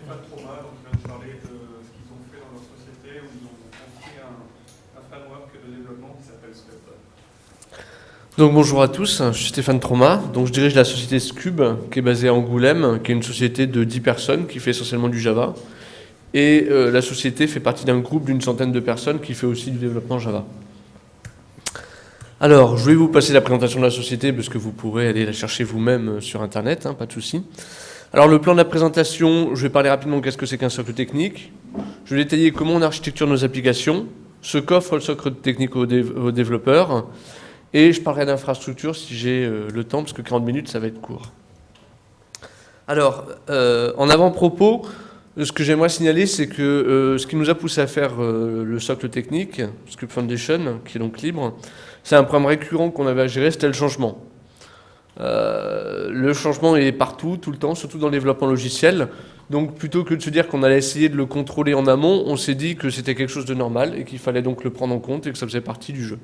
Stéphane Troma, donc il vient de parler de ce qu'ils ont fait dans leur société, où ils ont construit un framework de développement qui s'appelle Scub. Donc bonjour à tous, je suis Stéphane Troma, donc je dirige la société Scub qui est basée à Angoulême, qui est une société de 10 personnes qui fait essentiellement du Java. Et la société fait partie d'un groupe d'une centaine de personnes qui fait aussi du développement Java. Alors, je vais vous passer la présentation de la société parce que vous pourrez aller la chercher vous-même sur Internet, pas de souci. Alors, le plan de la présentation, je vais parler rapidement de qu'est-ce que c'est qu'un socle technique. Je vais détailler comment on architecture nos applications, ce qu'offre le socle technique aux développeurs, et je parlerai d'infrastructure si j'ai le temps, parce que 40 minutes, ça va être court. Alors, en avant-propos, ce que j'aimerais signaler, c'est que ce qui nous a poussé à faire le socle technique, Scub Foundation, qui est donc libre, c'est un problème récurrent qu'on avait à gérer, c'était le changement. Le changement est partout, tout le temps, surtout dans le développement logiciel. Donc plutôt que de se dire qu'on allait essayer de le contrôler en amont, on s'est dit que c'était quelque chose de normal et qu'il fallait donc le prendre en compte et que ça faisait partie du jeu.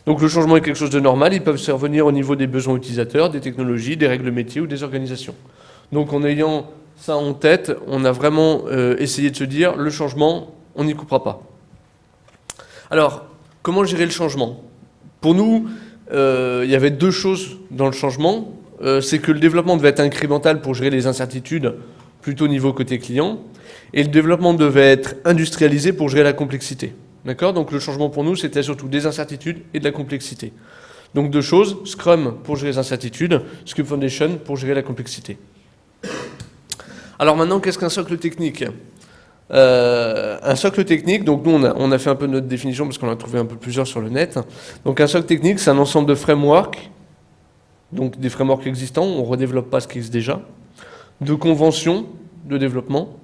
Donc le changement est quelque chose de normal, ils peuvent survenir au niveau des besoins utilisateurs, des technologies, des règles métiers ou des organisations. Donc en ayant ça en tête, on a vraiment essayé de se dire, le changement, on n'y coupera pas. Alors, comment gérer le changement ? Pour nous, il y avait deux choses dans le changement. C'est que le développement devait être incrémental pour gérer les incertitudes, plutôt niveau côté client, et le développement devait être industrialisé pour gérer la complexité. D'accord ? Donc le changement pour nous, c'était surtout des incertitudes et de la complexité. Donc deux choses, Scrum pour gérer les incertitudes, Scub Foundation pour gérer la complexité. Alors maintenant, qu'est-ce qu'un socle technique ? Un socle technique, donc nous on a fait un peu notre définition parce qu'on a trouvé un peu plusieurs sur le net. Donc un socle technique, c'est un ensemble de frameworks, donc des frameworks existants, on ne redéveloppe pas ce qui existe déjà, de conventions de développement,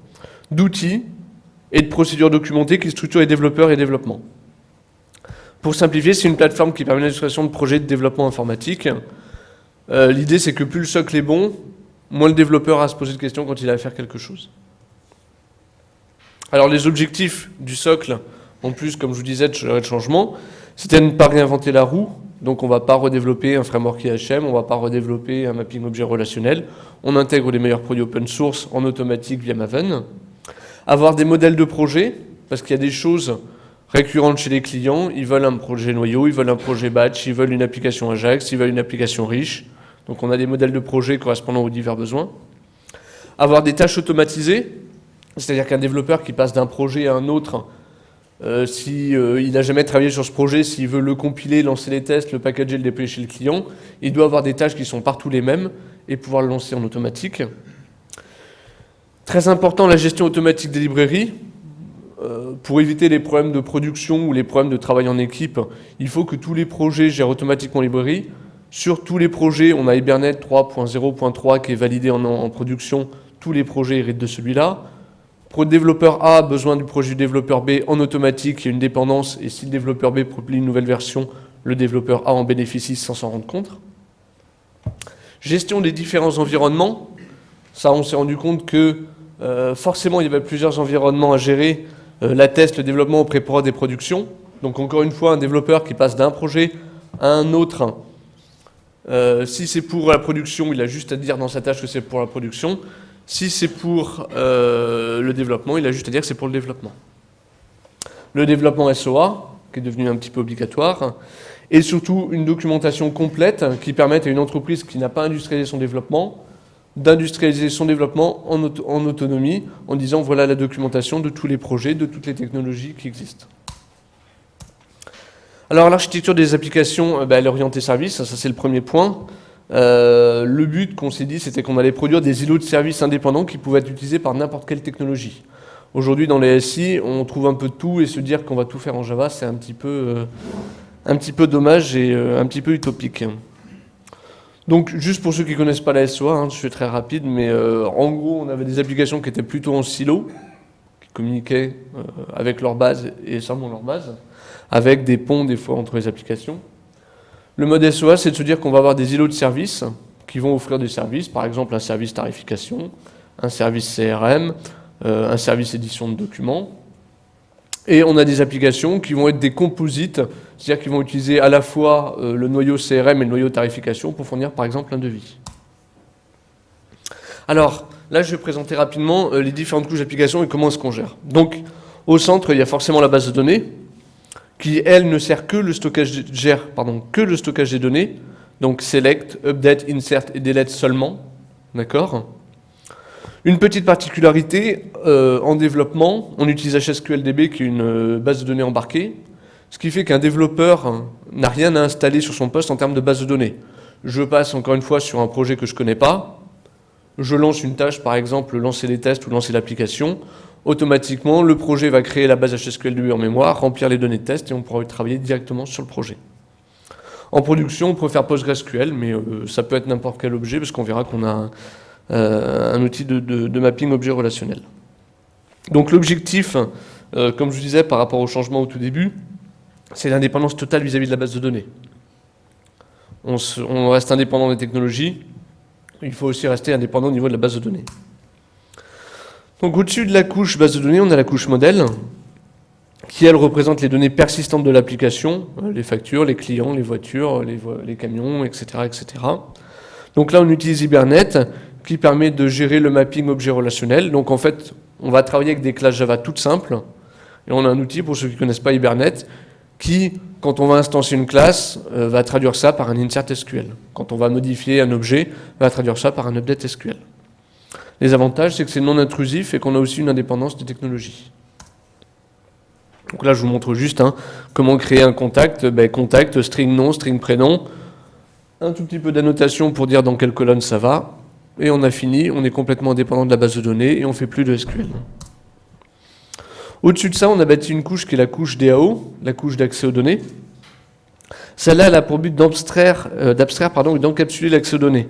d'outils et de procédures documentées qui structurent les développeurs et développement. Pour simplifier, c'est une plateforme qui permet l'illustration de projets de développement informatique. L'idée, c'est que plus le socle est bon, moins le développeur a à se poser de questions quand il a à faire quelque chose. Alors les objectifs du socle, en plus, comme je vous disais, de gérer le changement, c'était de ne pas réinventer la roue. Donc on ne va pas redévelopper un framework IHM, on ne va pas redévelopper un mapping objet relationnel. On intègre les meilleurs produits open source en automatique via Maven. Avoir des modèles de projet, parce qu'il y a des choses récurrentes chez les clients. Ils veulent un projet noyau, ils veulent un projet batch, ils veulent une application Ajax, ils veulent une application riche. Donc on a des modèles de projet correspondant aux divers besoins. Avoir des tâches automatisées, c'est-à-dire qu'un développeur qui passe d'un projet à un autre, il n'a jamais travaillé sur ce projet, s'il veut le compiler, lancer les tests, le packager, le déployer chez le client, il doit avoir des tâches qui sont partout les mêmes et pouvoir le lancer en automatique. Très important, la gestion automatique des librairies. Pour éviter les problèmes de production ou les problèmes de travail en équipe, il faut que tous les projets gèrent automatiquement les librairies. Sur tous les projets, on a Hibernate 3.0.3 qui est validé en production. Tous les projets héritent de celui-là. Pour le développeur A, besoin du projet du développeur B en automatique, il y a une dépendance. Et si le développeur B publie une nouvelle version, le développeur A en bénéficie sans s'en rendre compte. Gestion des différents environnements. Ça, on s'est rendu compte que forcément, il y avait plusieurs environnements à gérer. La test, le développement au pré-prod des productions. Donc encore une fois, un développeur qui passe d'un projet à un autre. Si c'est pour la production, il a juste à dire dans sa tâche que c'est pour la production. Si c'est pour le développement, il a juste à dire que c'est pour le développement. Le développement SOA, qui est devenu un petit peu obligatoire, et surtout une documentation complète qui permette à une entreprise qui n'a pas industrialisé son développement d'industrialiser son développement en autonomie, en disant voilà la documentation de tous les projets, de toutes les technologies qui existent. Alors l'architecture des applications, elle est orientée service, ça c'est le premier point. Le but qu'on s'est dit, c'était qu'on allait produire des îlots de services indépendants qui pouvaient être utilisés par n'importe quelle technologie. Aujourd'hui, dans les SI, on trouve un peu de tout et se dire qu'on va tout faire en Java, c'est un petit peu dommage et un petit peu utopique. Donc, juste pour ceux qui ne connaissent pas la SOA, je suis très rapide, mais en gros, on avait des applications qui étaient plutôt en silo, qui communiquaient avec leur base et seulement leur base, avec des ponts des fois entre les applications. Le mode SOA, c'est de se dire qu'on va avoir des îlots de services qui vont offrir des services, par exemple un service tarification, un service CRM, un service édition de documents. Et on a des applications qui vont être des composites, c'est-à-dire qu'ils vont utiliser à la fois le noyau CRM et le noyau tarification pour fournir par exemple un devis. Alors, Là, je vais présenter rapidement les différentes couches d'application et comment est-ce qu'on gère. Donc, au centre, il y a forcément la base de données, qui, elle, ne sert que le stockage, que le stockage des données. Donc, select, update, insert et delete seulement. D'accord ? Une petite particularité, en développement, on utilise HSQLDB, qui est une base de données embarquée, ce qui fait qu'un développeur n'a rien à installer sur son poste en termes de base de données. Je passe encore une fois sur un projet que je ne connais pas, je lance une tâche, par exemple, lancer les tests ou lancer l'application, automatiquement, le projet va créer la base HSQLDB en mémoire, remplir les données de test et on pourra travailler directement sur le projet. En production, on peut faire PostgreSQL, mais ça peut être n'importe quel objet, parce qu'on verra qu'on a un outil de mapping objet relationnel. Donc l'objectif, comme je vous disais par rapport au changement au tout début, c'est l'indépendance totale vis-à-vis de la base de données. On reste indépendant des technologies, il faut aussi rester indépendant au niveau de la base de données. Donc au-dessus de la couche base de données, on a la couche modèle, qui elle représente les données persistantes de l'application, les factures, les clients, les voitures, les camions, etc., etc. Donc là, on utilise Hibernate, qui permet de gérer le mapping objet relationnel. Donc en fait, on va travailler avec des classes Java toutes simples, et on a un outil, pour ceux qui ne connaissent pas Hibernate, qui, quand on va instancier une classe, va traduire ça par un insert SQL. Quand on va modifier un objet, va traduire ça par un update SQL. Les avantages, c'est que c'est non intrusif et qu'on a aussi une indépendance des technologies. Donc là, je vous montre juste comment créer un contact. Contact, string nom, string prénom, un tout petit peu d'annotation pour dire dans quelle colonne ça va, et on a fini, on est complètement indépendant de la base de données et on ne fait plus de SQL. Au-dessus de ça, on a bâti une couche qui est la couche DAO, la couche d'accès aux données. Celle-là, elle a pour but d'abstraire et d'encapsuler l'accès aux données.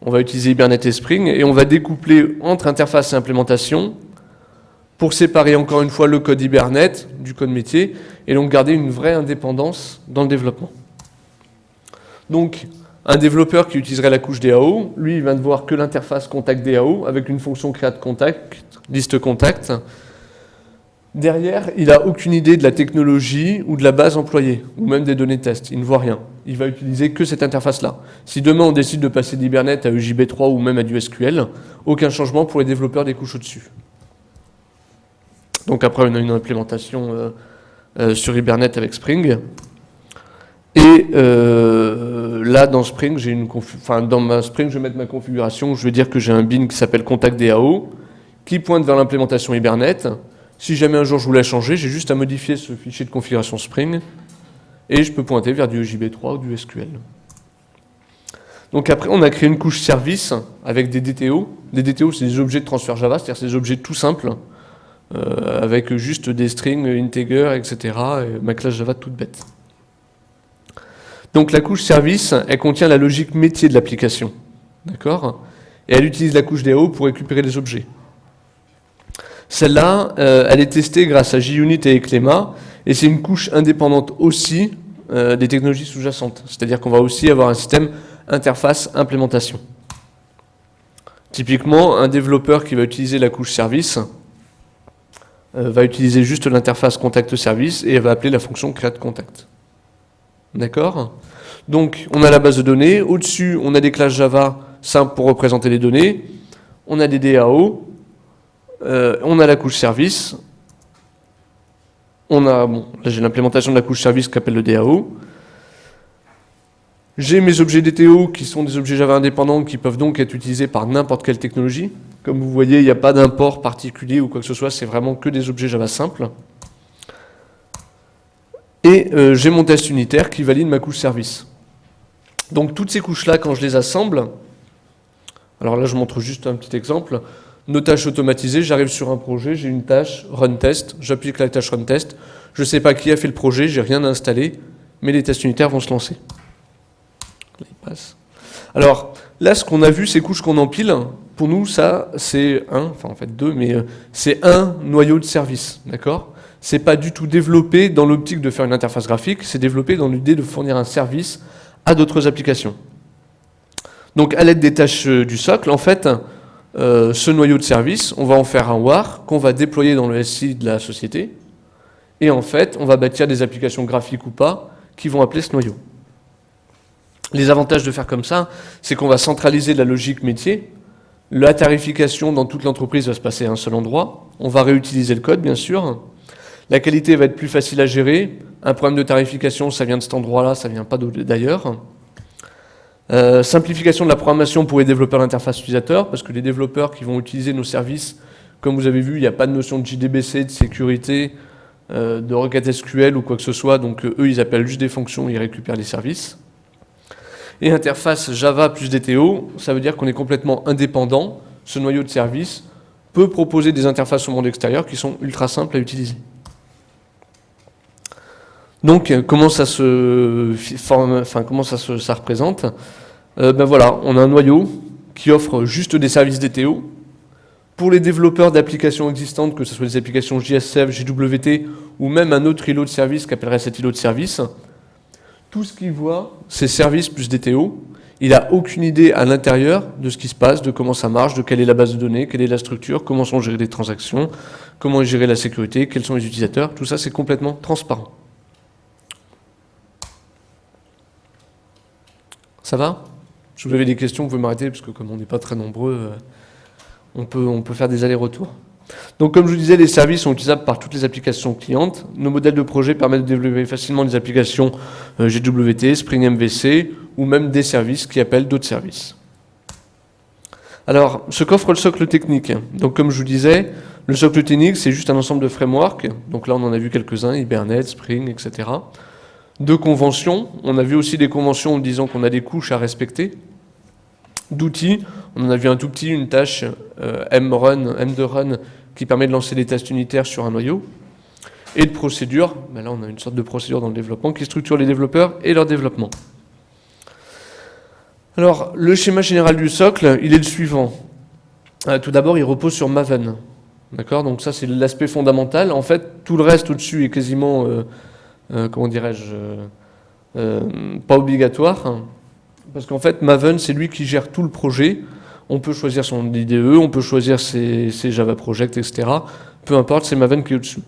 On va utiliser Hibernate et Spring et on va découpler entre interface et implémentation pour séparer encore une fois le code Hibernate du code métier et donc garder une vraie indépendance dans le développement. Donc, un développeur qui utiliserait la couche DAO, lui, il va ne voir que l'interface contact DAO avec une fonction create contact, liste contact. Derrière, il n'a aucune idée de la technologie ou de la base employée, ou même des données de test. Il ne voit rien. Il va utiliser que cette interface-là. Si demain on décide de passer d'Hibernate à EJB3 ou même à du SQL, aucun changement pour les développeurs des couches au-dessus. Donc après, on a une implémentation sur Hibernate avec Spring. Et là, dans Spring, dans ma Spring, je vais mettre ma configuration. Je vais dire que j'ai un bin qui s'appelle contact DAO, qui pointe vers l'implémentation Hibernate. Si jamais un jour je voulais changer, j'ai juste à modifier ce fichier de configuration Spring et je peux pointer vers du EJB3 ou du SQL. Donc après, on a créé une couche service avec des DTO. Des DTO, c'est des objets de transfert Java, c'est-à-dire c'est des objets tout simples, avec juste des strings, integer, etc. Et ma classe Java toute bête. Donc la couche service, elle contient la logique métier de l'application. D'accord ? Et elle utilise la couche DAO pour récupérer les objets. Celle-là, elle est testée grâce à JUnit et Eclema, et c'est une couche indépendante aussi des technologies sous-jacentes. C'est-à-dire qu'on va aussi avoir un système interface-implémentation. Typiquement, un développeur qui va utiliser la couche service va utiliser juste l'interface contact service et elle va appeler la fonction create contact. D'accord ? Donc, on a la base de données. Au-dessus, on a des classes Java simples pour représenter les données. On a des DAO. On a la couche service. Là j'ai l'implémentation de la couche service qui s'appelle le DAO. J'ai mes objets DTO qui sont des objets Java indépendants qui peuvent donc être utilisés par n'importe quelle technologie. Comme vous voyez, il n'y a pas d'import particulier ou quoi que ce soit, c'est vraiment que des objets Java simples. Et j'ai mon test unitaire qui valide ma couche service. Donc toutes ces couches-là, quand je les assemble, alors là je montre juste un petit exemple, nos tâches automatisées, j'arrive sur un projet, j'ai une tâche run test, j'applique la tâche run test, je ne sais pas qui a fait le projet, j'ai rien à installer, mais les tests unitaires vont se lancer. Là, il passe. Alors là, ce qu'on a vu, ces couches qu'on empile, pour nous, ça, c'est deux, mais c'est un noyau de service, d'accord ? C'est pas du tout développé dans l'optique de faire une interface graphique, c'est développé dans l'idée de fournir un service à d'autres applications. Donc à l'aide des tâches du socle, en fait, ce noyau de service, on va en faire un WAR qu'on va déployer dans le SI de la société, et en fait, on va bâtir des applications graphiques ou pas qui vont appeler ce noyau. Les avantages de faire comme ça, c'est qu'on va centraliser la logique métier, La tarification dans toute l'entreprise va se passer à un seul endroit. On va réutiliser le code, bien sûr. La qualité va être plus facile à gérer. Un problème de tarification, ça vient de cet endroit-là, ça ne vient pas d'ailleurs. Simplification de la programmation pour les développeurs d'interface utilisateur, parce que les développeurs qui vont utiliser nos services, comme vous avez vu, il n'y a pas de notion de JDBC, de sécurité, de requête SQL ou quoi que ce soit, donc eux, ils appellent juste des fonctions, ils récupèrent les services. Et interface Java plus DTO, ça veut dire qu'on est complètement indépendant. Ce noyau de service peut proposer des interfaces au monde extérieur qui sont ultra simples à utiliser. Donc, comment ça se forme, comment ça représente ben voilà, on a un noyau qui offre juste des services DTO. Pour les développeurs d'applications existantes, que ce soit des applications JSF, JWT, ou même un autre îlot de service qu'appellerait cet îlot de service, tout ce qu'il voit, c'est service plus DTO. Il n'a aucune idée à l'intérieur de ce qui se passe, de comment ça marche, de quelle est la base de données, quelle est la structure, comment sont gérées les transactions, comment est gérée la sécurité, quels sont les utilisateurs. Tout ça, c'est complètement transparent. Ça va? Si vous avez des questions, vous pouvez m'arrêter, parce que comme on n'est pas très nombreux, on peut faire des allers-retours. Donc comme je vous disais, les services sont utilisables par toutes les applications clientes. Nos modèles de projet permettent de développer facilement des applications GWT, Spring MVC, ou même des services qui appellent d'autres services. Alors, ce qu'offre le socle technique. Donc comme je vous disais, le socle technique, c'est juste un ensemble de frameworks. Donc là, on en a vu quelques-uns, Hibernate, Spring, etc. De conventions. On a vu aussi des conventions en disant qu'on a des couches à respecter. D'outils, on en a vu un tout petit, une tâche M2Run qui permet de lancer des tests unitaires sur un noyau. Et de procédures, ben là on a une sorte de procédure dans le développement qui structure les développeurs et leur développement. Alors, le schéma général du socle, il est le suivant. Tout d'abord, il repose sur Maven. D'accord ? Donc ça, c'est l'aspect fondamental. En fait, tout le reste au-dessus est quasiment, comment dirais-je, pas obligatoire. Hein. Parce qu'en fait, Maven, c'est lui qui gère tout le projet. On peut choisir son IDE, on peut choisir ses Java Project, etc. Peu importe, c'est Maven qui est au-dessus.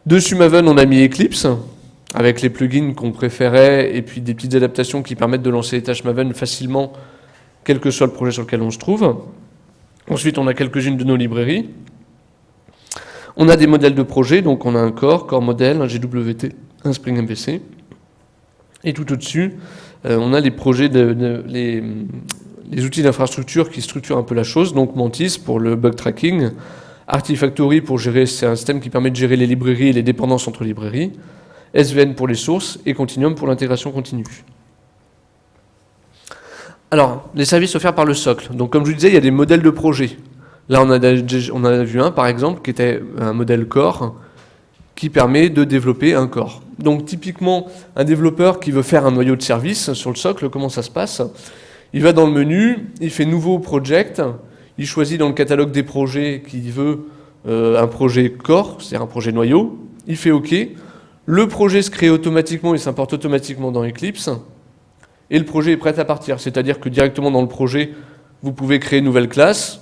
Dessus Maven, on a mis Eclipse, avec les plugins qu'on préférait, et puis des petites adaptations qui permettent de lancer les tâches Maven facilement, quel que soit le projet sur lequel on se trouve. Ensuite, on a quelques-unes de nos librairies. On a des modèles de projet, donc on a un core modèle, un GWT, un Spring MVC. Et tout au-dessus, on a les projets, les outils d'infrastructure qui structurent un peu la chose, donc Mantis pour le bug tracking, Artifactory pour gérer, c'est un système qui permet de gérer les librairies et les dépendances entre librairies, SVN pour les sources et Continuum pour l'intégration continue. Alors, les services offerts par le socle. Donc comme je vous disais, il y a des modèles de projet. Là, on en a vu un, par exemple, qui était un modèle core qui permet de développer un core. Donc typiquement, un développeur qui veut faire un noyau de service sur le socle, comment ça se passe ? Il va dans le menu, il fait Nouveau Project, il choisit dans le catalogue des projets qu'il veut un projet core, c'est-à-dire un projet noyau, il fait OK, le projet se crée automatiquement, il s'importe automatiquement dans Eclipse, et le projet est prêt à partir. C'est-à-dire que directement dans le projet, vous pouvez créer une nouvelle classe,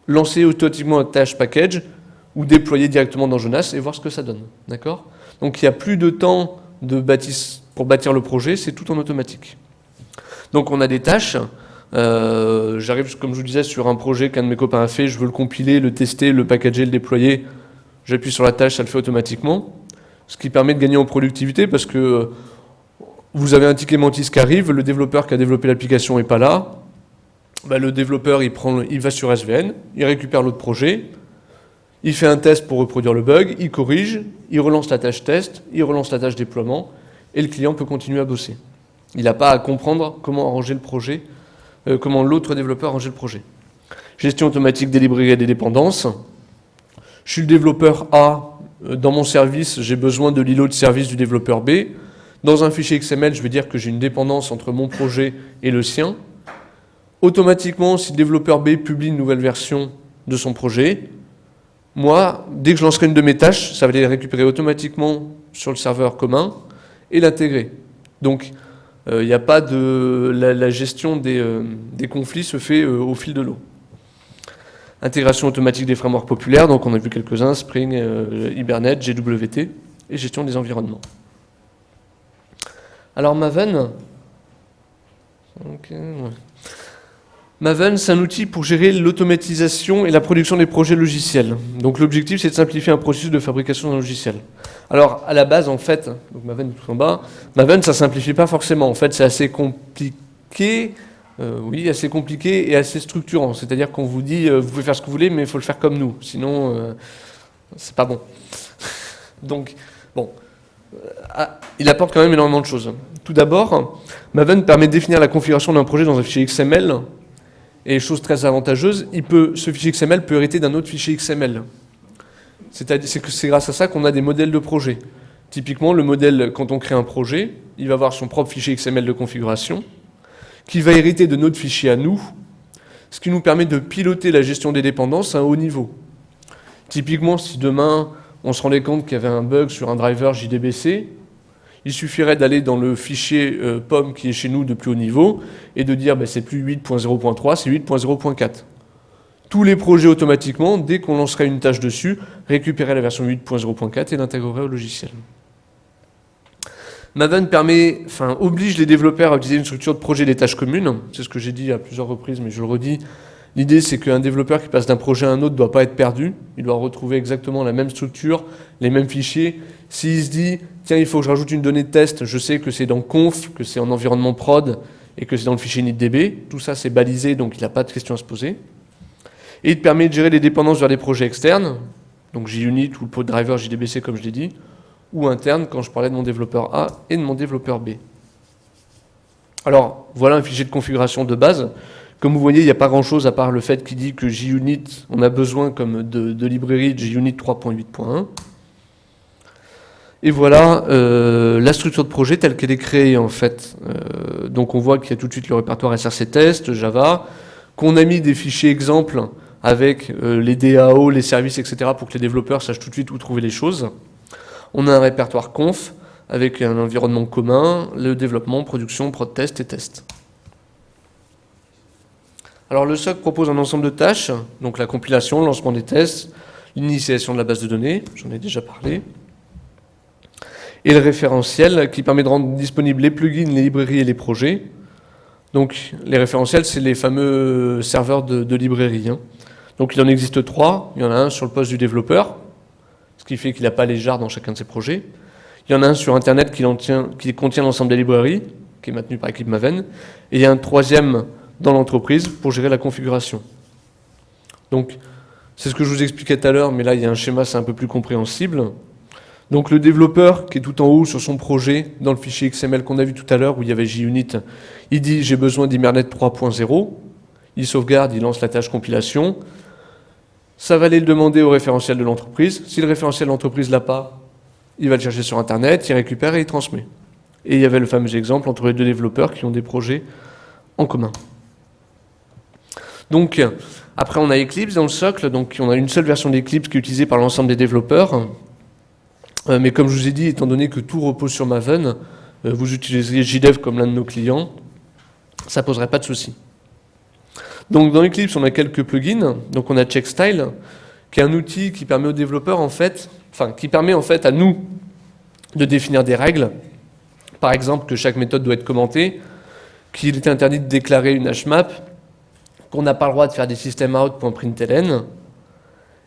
lancer automatiquement un tâche package, ou déployer directement dans Jonas et voir ce que ça donne. D'accord ? Donc il n'y a plus de temps pour bâtir le projet, c'est tout en automatique. Donc on a des tâches. J'arrive, comme je vous disais, sur un projet qu'un de mes copains a fait, je veux le compiler, le tester, le packager, le déployer. J'appuie sur la tâche, ça le fait automatiquement. Ce qui permet de gagner en productivité parce que vous avez un ticket Mantis qui arrive, le développeur qui a développé l'application n'est pas là. Ben, le développeur, il va sur SVN, il récupère l'autre projet, il fait un test pour reproduire le bug, il corrige, il relance la tâche test, il relance la tâche déploiement, et le client peut continuer à bosser. Il n'a pas à comprendre comment arranger le projet, comment l'autre développeur arrange le projet. Gestion automatique des librairies et des dépendances. Je suis le développeur A, dans mon service, j'ai besoin de l'îlot de service du développeur B. Dans un fichier XML, je vais dire que j'ai une dépendance entre mon projet et le sien. Automatiquement, si le développeur B publie une nouvelle version de son projet, moi, dès que je lancerai une de mes tâches, ça va les récupérer automatiquement sur le serveur commun et l'intégrer. Donc, il n'y a pas de... La gestion des conflits se fait au fil de l'eau. Intégration automatique des frameworks populaires, donc on a vu quelques-uns, Spring, Hibernate, GWT, et gestion des environnements. Alors Maven, Maven, c'est un outil pour gérer l'automatisation et la production des projets logiciels. Donc l'objectif, c'est de simplifier un processus de fabrication d'un logiciel. Alors, à la base, en fait, donc Maven tout en bas, Maven, ça simplifie pas forcément. En fait, c'est assez compliqué, assez compliqué et assez structurant. C'est-à-dire qu'on vous dit, vous pouvez faire ce que vous voulez, mais il faut le faire comme nous. Sinon, c'est pas bon. Donc, bon, il apporte quand même énormément de choses. Tout d'abord, Maven permet de définir la configuration d'un projet dans un fichier XML. Et chose très avantageuse, ce fichier XML peut hériter d'un autre fichier XML. C'est grâce à ça qu'on a des modèles de projet. Typiquement, le modèle, quand on crée un projet, il va avoir son propre fichier XML de configuration, qui va hériter de notre fichier à nous, ce qui nous permet de piloter la gestion des dépendances à un haut niveau. Typiquement, si demain, on se rendait compte qu'il y avait un bug sur un driver JDBC, il suffirait d'aller dans le fichier POM qui est chez nous de plus haut niveau et de dire c'est plus 8.0.3, c'est 8.0.4. Tous les projets automatiquement, dès qu'on lancerait une tâche dessus, récupéraient la version 8.0.4 et l'intégrerait au logiciel. Maven oblige les développeurs à utiliser une structure de projet des tâches communes. C'est ce que j'ai dit à plusieurs reprises, mais je le redis. L'idée, c'est qu'un développeur qui passe d'un projet à un autre ne doit pas être perdu. Il doit retrouver exactement la même structure, les mêmes fichiers. S'il se dit, tiens, il faut que je rajoute une donnée de test, je sais que c'est dans conf, que c'est en environnement prod et que c'est dans le fichier initdb. Tout ça, c'est balisé, donc il n'a pas de questions à se poser. Et il permet de gérer les dépendances vers des projets externes, donc JUnit ou le pod driver JDBC, comme je l'ai dit, ou interne, quand je parlais de mon développeur A et de mon développeur B. Alors, voilà un fichier de configuration de base. Comme vous voyez, il n'y a pas grand-chose à part le fait qu'il dit que JUnit, on a besoin comme de librairie de JUnit 3.8.1. Et voilà la structure de projet telle qu'elle est créée en fait. Donc on voit qu'il y a tout de suite le répertoire SRC test, Java, qu'on a mis des fichiers exemples avec les DAO, les services, etc. pour que les développeurs sachent tout de suite où trouver les choses. On a un répertoire conf avec un environnement commun, le développement, production, prod test et test. Alors le SOC propose un ensemble de tâches, donc la compilation, le lancement des tests, l'initialisation de la base de données, j'en ai déjà parlé, et le référentiel qui permet de rendre disponibles les plugins, les librairies et les projets. Donc les référentiels, c'est les fameux serveurs de librairie. Donc il en existe 3, il y en a un sur le poste du développeur, ce qui fait qu'il n'a pas les jars dans chacun de ses projets. Il y en a un sur Internet qui contient l'ensemble des librairies, qui est maintenu par l'équipe Maven, et il y a un troisième dans l'entreprise pour gérer la configuration. Donc, c'est ce que je vous expliquais tout à l'heure, mais là, il y a un schéma, c'est un peu plus compréhensible. Donc, le développeur qui est tout en haut sur son projet, dans le fichier XML qu'on a vu tout à l'heure, où il y avait JUnit, il dit « j'ai besoin d'Hibernate 3.0 », il sauvegarde, il lance la tâche compilation, ça va aller le demander au référentiel de l'entreprise. Si le référentiel de l'entreprise l'a pas, il va le chercher sur Internet, il récupère et il transmet. Et il y avait le fameux exemple entre les deux développeurs qui ont des projets en commun. Donc, après, on a Eclipse dans le socle. Donc, on a une seule version d'Eclipse qui est utilisée par l'ensemble des développeurs. Mais comme je vous ai dit, étant donné que tout repose sur Maven, vous utiliseriez JDev comme l'un de nos clients, ça ne poserait pas de souci. Donc, dans Eclipse, on a quelques plugins. Donc, on a CheckStyle, qui est un outil qui permet aux développeurs, qui permet à nous de définir des règles. Par exemple, que chaque méthode doit être commentée, qu'il est interdit de déclarer une HMAP, qu'on n'a pas le droit de faire des systemout.println.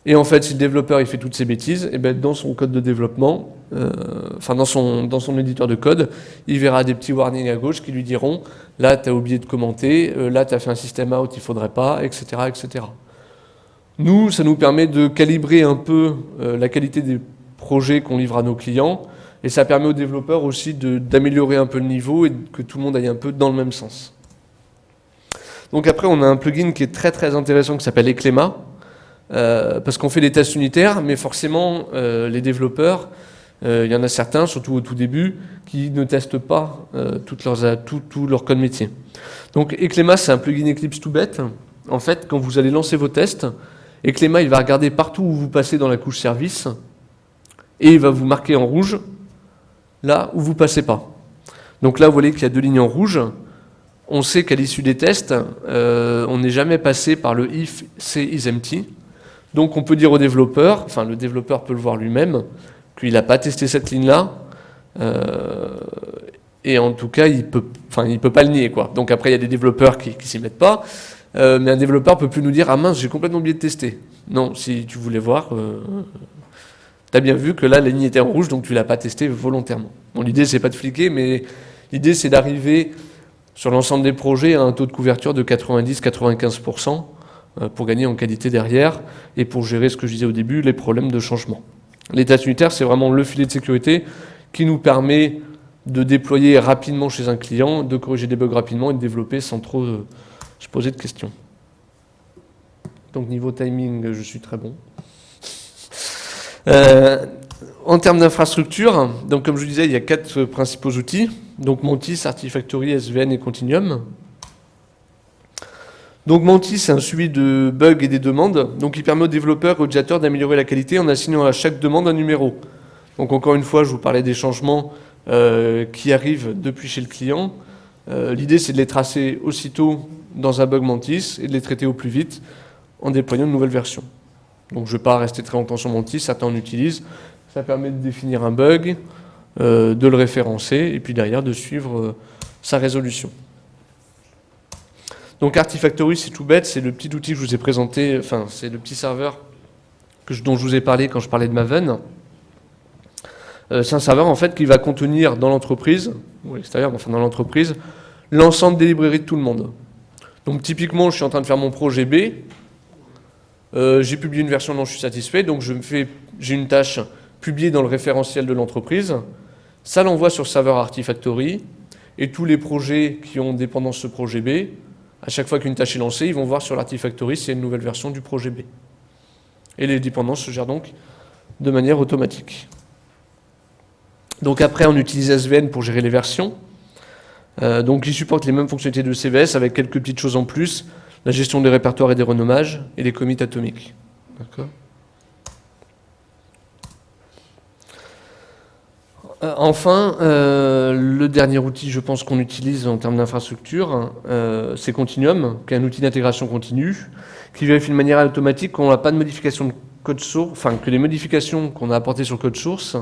Et en fait, si le développeur il fait toutes ces bêtises, et bien dans son code de développement, dans son éditeur de code, il verra des petits warnings à gauche qui lui diront « là, tu as oublié de commenter, là, tu as fait un systemout, il ne faudrait pas, etc. etc. » Nous, ça nous permet de calibrer un peu la qualité des projets qu'on livre à nos clients, et ça permet aux développeurs aussi d'améliorer un peu le niveau et que tout le monde aille un peu dans le même sens. Donc après, on a un plugin qui est très très intéressant qui s'appelle Eclema, parce qu'on fait des tests unitaires, mais forcément, les développeurs, il y en a certains, surtout au tout début, qui ne testent pas tout leur code métier. Donc Eclema, c'est un plugin Eclipse tout bête. En fait, quand vous allez lancer vos tests, Eclema, il va regarder partout où vous passez dans la couche service, et il va vous marquer en rouge là où vous passez pas. Donc là, vous voyez qu'il y a 2 lignes en rouge. On sait qu'à l'issue des tests, on n'est jamais passé par le if c is empty. Donc on peut dire au développeur, le développeur peut le voir lui-même, qu'il n'a pas testé cette ligne-là. Et en tout cas, il peut pas le nier, quoi. Donc après, il y a des développeurs qui s'y mettent pas. Mais un développeur peut plus nous dire « Ah mince, j'ai complètement oublié de tester ». Non, si tu voulais voir, tu as bien vu que là, la ligne était en rouge, donc tu l'as pas testé volontairement. Bon, l'idée, c'est pas de fliquer, mais l'idée, c'est d'arriver sur l'ensemble des projets à un taux de couverture de 90-95% pour gagner en qualité derrière et pour gérer ce que je disais au début, les problèmes de changement. Les tâches unitaires, c'est vraiment le filet de sécurité qui nous permet de déployer rapidement chez un client, de corriger des bugs rapidement et de développer sans trop se poser de questions. Donc niveau timing, je suis très bon. En termes d'infrastructure, donc comme je vous disais, il y a 4 principaux outils. Donc Mantis, Artifactory, SVN et Continuum. Donc Mantis, c'est un suivi de bugs et des demandes. Donc il permet aux développeurs et aux utilisateurs d'améliorer la qualité en assignant à chaque demande un numéro. Donc encore une fois, je vous parlais des changements qui arrivent depuis chez le client. L'idée, c'est de les tracer aussitôt dans un bug Mantis et de les traiter au plus vite en déployant une nouvelle version. Donc je ne vais pas rester très longtemps sur Mantis, certains en utilisent. Ça permet de définir un bug, de le référencer et puis derrière de suivre sa résolution. Donc Artifactory, c'est tout bête, c'est le petit outil que je vous ai présenté, enfin c'est le petit serveur dont je vous ai parlé quand je parlais de Maven. C'est un serveur en fait qui va contenir dans l'entreprise, ou à l'extérieur, enfin dans l'entreprise, l'ensemble des librairies de tout le monde. Donc typiquement, je suis en train de faire mon projet B, j'ai publié une version dont je suis satisfait, donc j'ai une tâche publiée dans le référentiel de l'entreprise, ça l'envoie sur le serveur Artifactory, et tous les projets qui ont dépendance de ce projet B, à chaque fois qu'une tâche est lancée, ils vont voir sur l'Artifactory s'il y a une nouvelle version du projet B. Et les dépendances se gèrent donc de manière automatique. Donc après, on utilise SVN pour gérer les versions. Donc il supporte les mêmes fonctionnalités de CVS avec quelques petites choses en plus, la gestion des répertoires et des renommages, et les commits atomiques. D'accord. Enfin, le dernier outil, je pense, qu'on utilise en termes d'infrastructure, c'est Continuum, qui est un outil d'intégration continue, qui vérifie de manière automatique qu'on n'a pas de modification de code source, enfin que les modifications qu'on a apportées sur le code source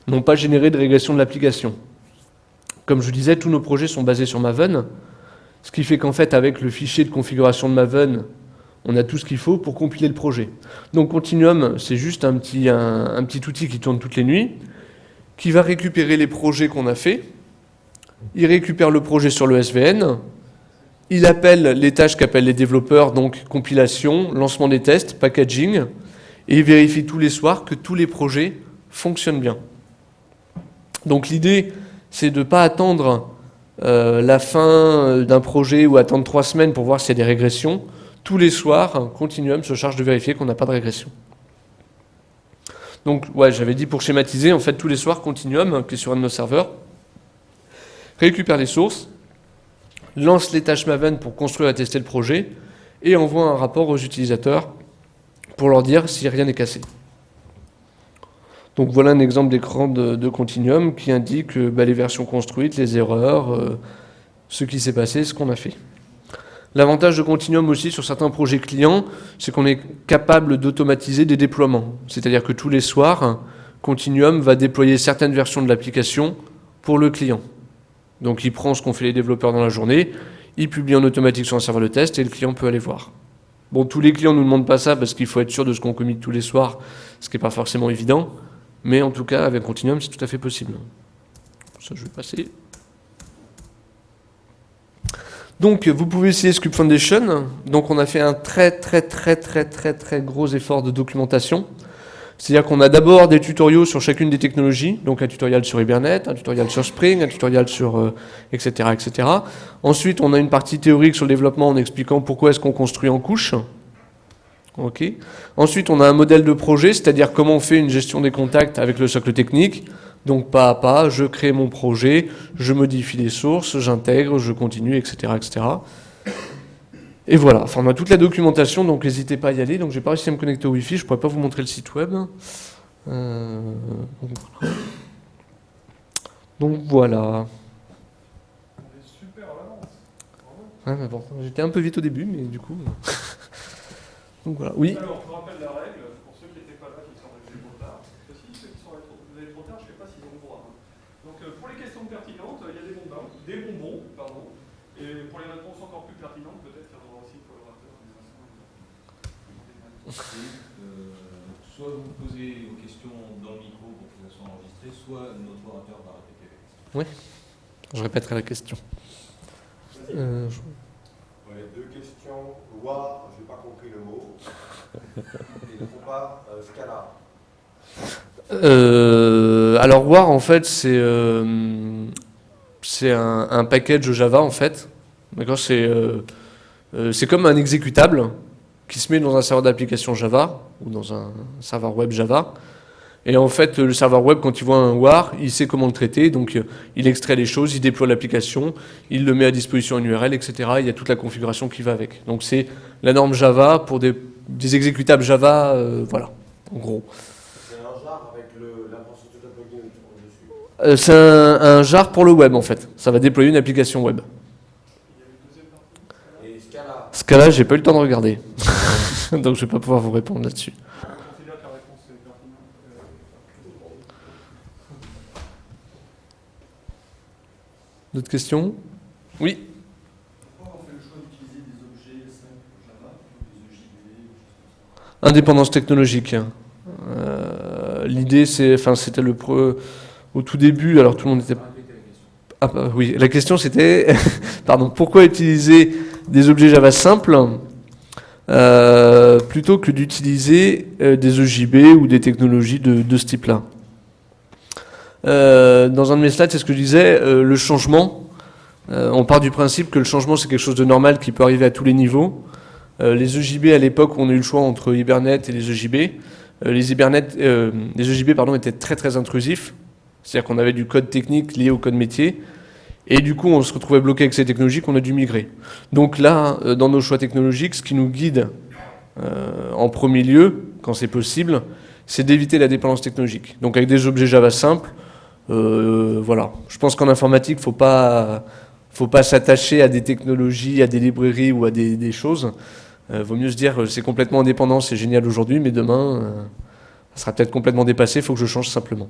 n'ont pas généré de régression de l'application. Comme je vous disais, tous nos projets sont basés sur Maven, ce qui fait qu'en fait, avec le fichier de configuration de Maven, on a tout ce qu'il faut pour compiler le projet. Donc Continuum, c'est juste un petit outil qui tourne toutes les nuits, qui va récupérer les projets qu'on a faits, il récupère le projet sur le SVN, il appelle les tâches qu'appellent les développeurs, donc compilation, lancement des tests, packaging, et il vérifie tous les soirs que tous les projets fonctionnent bien. Donc l'idée, c'est de ne pas attendre la fin d'un projet ou attendre 3 semaines pour voir s'il y a des régressions. Tous les soirs, Continuum se charge de vérifier qu'on n'a pas de régression. Donc, ouais, j'avais dit pour schématiser, en fait, tous les soirs, Continuum, qui est sur un de nos serveurs, récupère les sources, lance les tâches Maven pour construire et tester le projet, et envoie un rapport aux utilisateurs pour leur dire si rien n'est cassé. Donc voilà un exemple d'écran de Continuum qui indique les versions construites, les erreurs, ce qui s'est passé, ce qu'on a fait. L'avantage de Continuum aussi sur certains projets clients, c'est qu'on est capable d'automatiser des déploiements. C'est-à-dire que tous les soirs, Continuum va déployer certaines versions de l'application pour le client. Donc il prend ce qu'ont fait les développeurs dans la journée, il publie en automatique sur un serveur de test et le client peut aller voir. Bon, tous les clients ne nous demandent pas ça parce qu'il faut être sûr de ce qu'on commit tous les soirs, ce qui n'est pas forcément évident. Mais en tout cas, avec Continuum, c'est tout à fait possible. Ça, je vais passer. Donc, vous pouvez essayer Scoop Foundation. Donc, on a fait un très gros effort de documentation. C'est-à-dire qu'on a d'abord des tutoriaux sur chacune des technologies. Donc, un tutoriel sur Hibernate, un tutoriel sur Spring, un tutoriel sur... etc., etc. Ensuite, on a une partie théorique sur le développement en expliquant pourquoi est-ce qu'on construit en couches. Okay. Ensuite, on a un modèle de projet, c'est-à-dire comment on fait une gestion des contacts avec le socle technique. Donc, pas à pas, je crée mon projet, je modifie les sources, j'intègre, je continue, etc., etc. Et voilà, enfin, on a toute la documentation, donc n'hésitez pas à y aller. Donc, j'ai pas réussi à me connecter au Wi-Fi, je pourrais pas vous montrer le site web. Donc, voilà. On est super à l'avance. Ouais, mais bon, j'étais un peu vite au début, mais du coup... Donc voilà, oui. Alors, je vous rappelle la règle, pour ceux qui n'étaient pas là, qui sont arrivés trop tard. Ceux qui sont arrivés trop tard, je ne sais pas s'ils ont le droit. Donc, pour les questions pertinentes, il y a des bonbons, Et pour les réponses encore plus pertinentes, peut-être qu'il y en aura aussi pour l'orateur. Soit vous posez vos questions dans le micro pour que ça soit enregistré, soit notre orateur va répéter les questions. Oui, je répéterai la question. Ouais, deux questions. War, j'ai pas compris le mot. Et d'autre part, Scala. Alors War, en fait, c'est un package Java, en fait. D'accord, c'est comme un exécutable qui se met dans un serveur d'application Java ou dans un serveur web Java. Et en fait, le serveur web, quand il voit un war, il sait comment le traiter. Donc, il extrait les choses, il déploie l'application, il le met à disposition en URL, etc. Il y a toute la configuration qui va avec. Donc, c'est la norme Java pour des exécutables Java, voilà, en gros. C'est un jar avec l'infrastructure de plugin au-dessus. C'est un jar pour le web, en fait. Ça va déployer une application web. Et Scala. Scala, j'ai pas eu le temps de regarder. Donc, je vais pas pouvoir vous répondre là-dessus. On considère que la réponse est pertinente. D'autres questions? Oui. Pourquoi on fait le choix d'utiliser des objets simples Java plutôt que des EJB, des choses comme ça? Indépendance technologique. L'idée, c'était au tout début, alors tout le monde était... Répétez la question. Ah, bah, oui, la question c'était, pardon, pourquoi utiliser des objets Java simples plutôt que d'utiliser des EJB ou des technologies de ce type-là? Dans un de mes slides, c'est ce que je disais, le changement. On part du principe que le changement, c'est quelque chose de normal qui peut arriver à tous les niveaux. Les EJB, à l'époque, on a eu le choix entre Hibernate et les EJB. Les EJB étaient très très intrusifs. C'est-à-dire qu'on avait du code technique lié au code métier. Et du coup, on se retrouvait bloqué avec ces technologies qu'on a dû migrer. Donc là, dans nos choix technologiques, ce qui nous guide en premier lieu, quand c'est possible, c'est d'éviter la dépendance technologique. Donc avec des objets Java simples, voilà. Je pense qu'en informatique, faut pas s'attacher à des technologies, à des librairies ou à des choses. Vaut mieux se dire c'est complètement indépendant, c'est génial aujourd'hui, mais demain, ça sera peut-être complètement dépassé, il faut que je change simplement.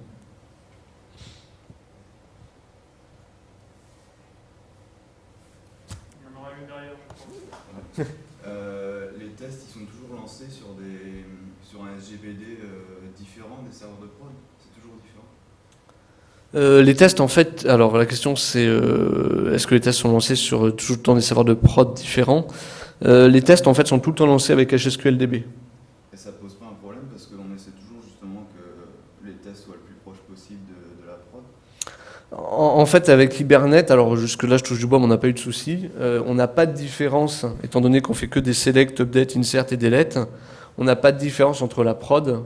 Il y en aura une derrière, je pense. Les tests, ils sont toujours lancés sur un SGBD différent des serveurs de prod. C'est toujours différent. Les tests, en fait, alors la question c'est est-ce que les tests sont lancés sur tout le temps des serveurs de prod différents? Les tests, en fait, sont tout le temps lancés avec HSQLDB. Et ça pose pas un problème parce qu'on essaie toujours justement que les tests soient le plus proche possible de la prod. En fait, avec Hibernate, alors jusque-là, je touche du bois, mais on n'a pas eu de souci. On n'a pas de différence, étant donné qu'on fait que des select, update, insert et delete. On n'a pas de différence entre la prod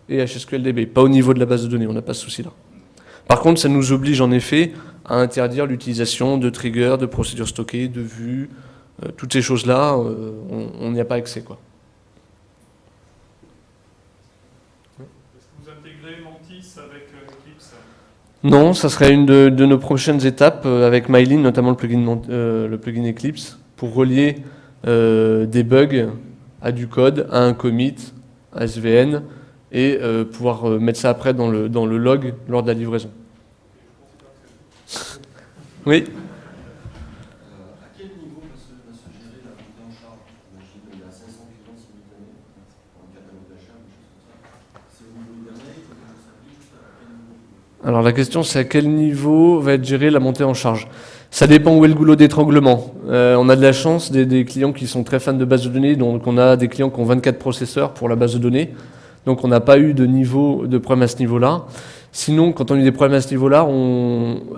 et HSQLDB. Pas au niveau de la base de données, on n'a pas ce souci-là. Par contre, ça nous oblige en effet à interdire l'utilisation de triggers, de procédures stockées, de vues, toutes ces choses-là, on n'y a pas accès, quoi. Est-ce que vous intégrez Mantis avec Eclipse? Non, ça serait une de nos prochaines étapes avec Mylin, notamment le plugin Eclipse, pour relier des bugs à du code, à un commit, à SVN, et pouvoir mettre ça après dans le log lors de la livraison. Oui. À quel niveau va se gérer la montée en charge? J'imagine qu'il y a 500 clients simultanés pour un catalogue d'achat, des choses comme ça. C'est au niveau Hibernate, comment ça s'applique, à quel niveau? Alors la question c'est à quel niveau va être gérée la montée en charge. Ça dépend où est le goulot d'étranglement. On a de la chance des clients qui sont très fans de base de données, donc on a des clients qui ont 24 processeurs pour la base de données. Donc on n'a pas eu de problème à ce niveau-là. Sinon, quand on a eu des problèmes à ce niveau-là,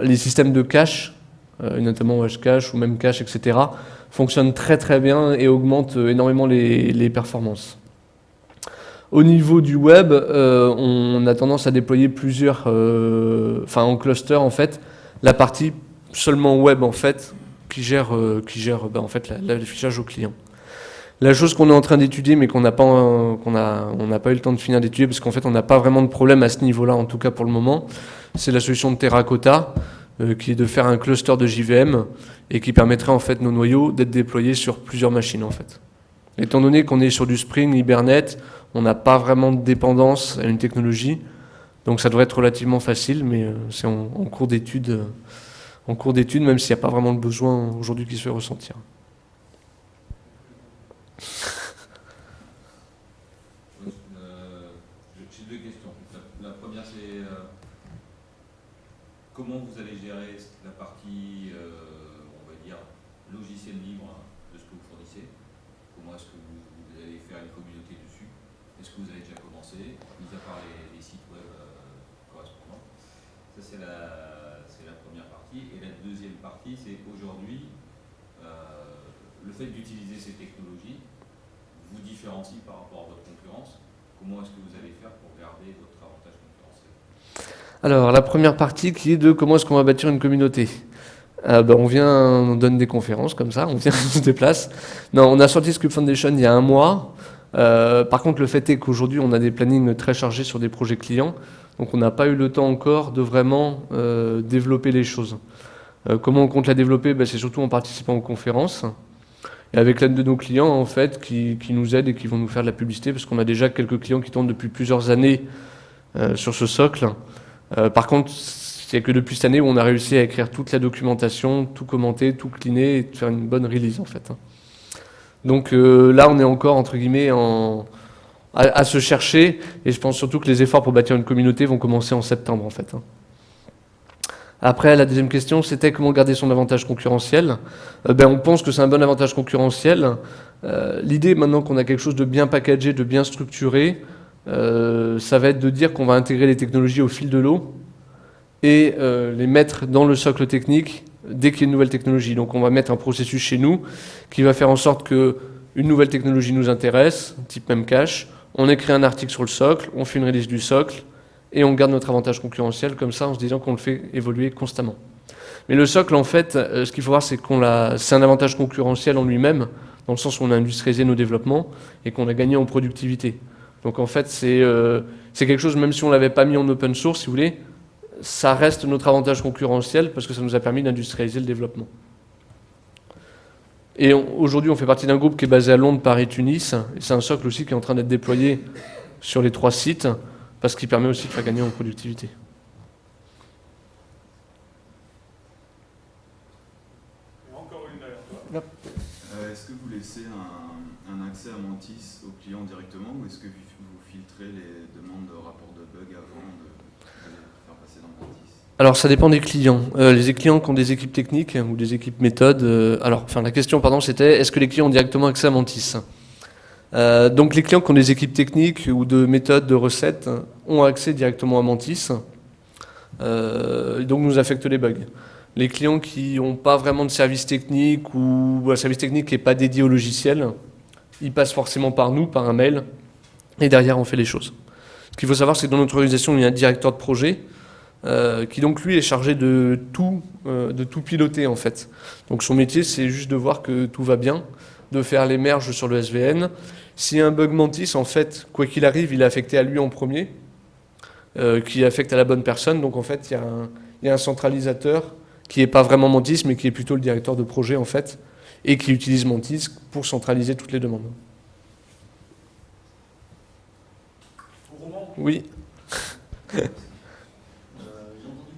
les systèmes de cache, notamment Hcache ou même cache, etc., fonctionnent très très bien et augmentent énormément les performances. Au niveau du web, on a tendance à déployer plusieurs, en cluster en fait, la partie seulement web en fait, qui gère en fait l'affichage au client. La chose qu'on est en train d'étudier, mais on n'a pas eu le temps de finir d'étudier, parce qu'en fait on n'a pas vraiment de problème à ce niveau-là, en tout cas pour le moment, c'est la solution de Terracotta, qui est de faire un cluster de JVM et qui permettrait en fait nos noyaux d'être déployés sur plusieurs machines en fait. Étant donné qu'on est sur du Spring, Hibernate, on n'a pas vraiment de dépendance à une technologie, donc ça devrait être relativement facile, mais c'est en cours d'étude en cours d'étude, même s'il n'y a pas vraiment le besoin aujourd'hui qui se fait ressentir. J'ai deux questions. La première, c'est comment vous allez gérer la partie, on va dire, logiciel libre de ce que vous fournissez? Comment est-ce que vous allez faire une communauté dessus? Est-ce que vous avez déjà commencé, mis à part les sites web correspondants? Ça, c'est la première partie. Et la deuxième partie, c'est aujourd'hui, le fait d'utiliser ces technologies vous différencie par rapport à votre concurrence. Comment est-ce que vous allez faire pour garder votre avantage concurrentiel? Alors, la première partie qui est de comment est-ce qu'on va bâtir une communauté. On donne des conférences comme ça, on vient, on se déplace. Non, on a sorti Scoop Foundation il y a 1 mois. Par contre, le fait est qu'aujourd'hui, on a des plannings très chargés sur des projets clients. Donc, on n'a pas eu le temps encore de vraiment développer les choses. Comment on compte la développer? C'est surtout en participant aux conférences. Et avec l'aide de nos clients, en fait, qui nous aident et qui vont nous faire de la publicité, parce qu'on a déjà quelques clients qui tournent depuis plusieurs années sur ce socle. Par contre, c'est que depuis cette année où on a réussi à écrire toute la documentation, tout commenter, tout cleaner et faire une bonne release, en fait. Donc là, on est encore, entre guillemets, à se chercher, et je pense surtout que les efforts pour bâtir une communauté vont commencer en septembre, en fait. Après, la deuxième question, c'était comment garder son avantage concurrentiel. On pense que c'est un bon avantage concurrentiel. L'idée, maintenant qu'on a quelque chose de bien packagé, de bien structuré, ça va être de dire qu'on va intégrer les technologies au fil de l'eau et les mettre dans le socle technique dès qu'il y a une nouvelle technologie. Donc on va mettre un processus chez nous qui va faire en sorte qu'une nouvelle technologie nous intéresse, type Memcache, on écrit un article sur le socle, on fait une release du socle, et on garde notre avantage concurrentiel comme ça en se disant qu'on le fait évoluer constamment. Mais le socle, en fait, ce qu'il faut voir, c'est c'est un avantage concurrentiel en lui-même, dans le sens où on a industrialisé nos développements et qu'on a gagné en productivité. Donc en fait, c'est quelque chose, même si on ne l'avait pas mis en open source, si vous voulez, ça reste notre avantage concurrentiel parce que ça nous a permis d'industrialiser le développement. Et aujourd'hui, on fait partie d'un groupe qui est basé à Londres, Paris, Tunis. Et c'est un socle aussi qui est en train d'être déployé sur les 3 sites, parce qu'il permet aussi de faire gagner en productivité. Et encore une derrière toi. Est-ce que vous laissez un accès à Mantis aux clients directement ou est-ce que vous filtrez les demandes de rapport de bug avant de les faire passer dans Mantis? Alors ça dépend des clients. Les clients qui ont des équipes techniques ou des équipes méthodes. La question, c'était est-ce que les clients ont directement accès à Mantis? Donc les clients qui ont des équipes techniques ou de méthodes, de recettes, ont accès directement à Mantis. Donc nous affectent les bugs. Les clients qui n'ont pas vraiment de service technique ou un service technique qui n'est pas dédié au logiciel, ils passent forcément par nous, par un mail, et derrière on fait les choses. Ce qu'il faut savoir, c'est que dans notre organisation, il y a un directeur de projet qui donc lui est chargé de tout piloter en fait. Donc son métier, c'est juste de voir que tout va bien, de faire les merges sur le SVN. S'il y a un bug Mantis, en fait, quoi qu'il arrive, il est affecté à lui en premier, qui affecte à la bonne personne. Donc en fait, il y a un centralisateur qui n'est pas vraiment Mantis, mais qui est plutôt le directeur de projet en fait, et qui utilise Mantis pour centraliser toutes les demandes. Roman, Oui. J'ai entendu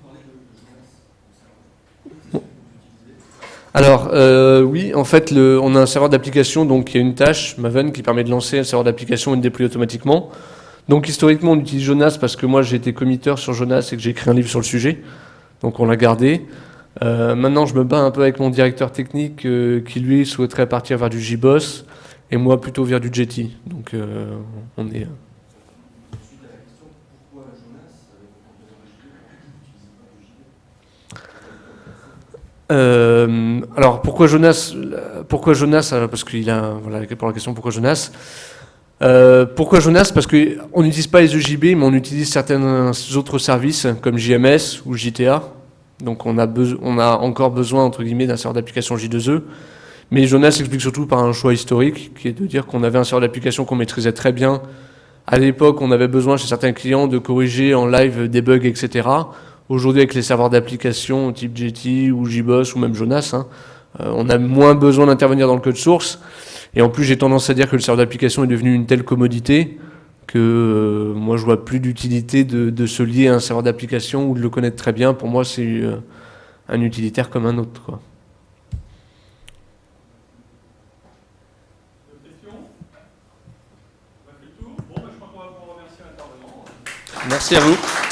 parler de Jonas. C'est ce que vous utilisez? Alors oui, en fait, on a un serveur d'application, donc il y a une tâche, Maven, qui permet de lancer un serveur d'application et de déployer automatiquement. Donc historiquement, on utilise Jonas parce que moi j'ai été committeur sur Jonas et que j'ai écrit un livre sur le sujet. Donc on l'a gardé. Maintenant, je me bats un peu avec mon directeur technique qui lui souhaiterait partir vers du JBoss et moi plutôt vers du Jetty. Donc on est... Suite à la question, pourquoi Jonas avec le conteneur JB, pourquoi vous n'utilisez pas de JB? Alors pourquoi Jonas parce qu'il a pour la question pourquoi Jonas. Pourquoi Jonas? Parce qu'on n'utilise pas les EJB, mais on utilise certains autres services comme JMS ou JTA. Donc on a encore besoin entre guillemets d'un serveur d'application J2E. Mais Jonas s'explique surtout par un choix historique, qui est de dire qu'on avait un serveur d'application qu'on maîtrisait très bien. À l'époque, on avait besoin chez certains clients de corriger en live des bugs, etc. Aujourd'hui, avec les serveurs d'application type Jetty ou JBoss ou même Jonas, on a moins besoin d'intervenir dans le code source. Et en plus, j'ai tendance à dire que le serveur d'application est devenu une telle commodité que moi, je vois plus d'utilité de se lier à un serveur d'application ou de le connaître très bien. Pour moi, c'est un utilitaire comme un autre, quoi. D'autres questions? On a fait le tour. Bon, ben, je crois qu'on va pouvoir remercier l'intervenant. Merci à vous.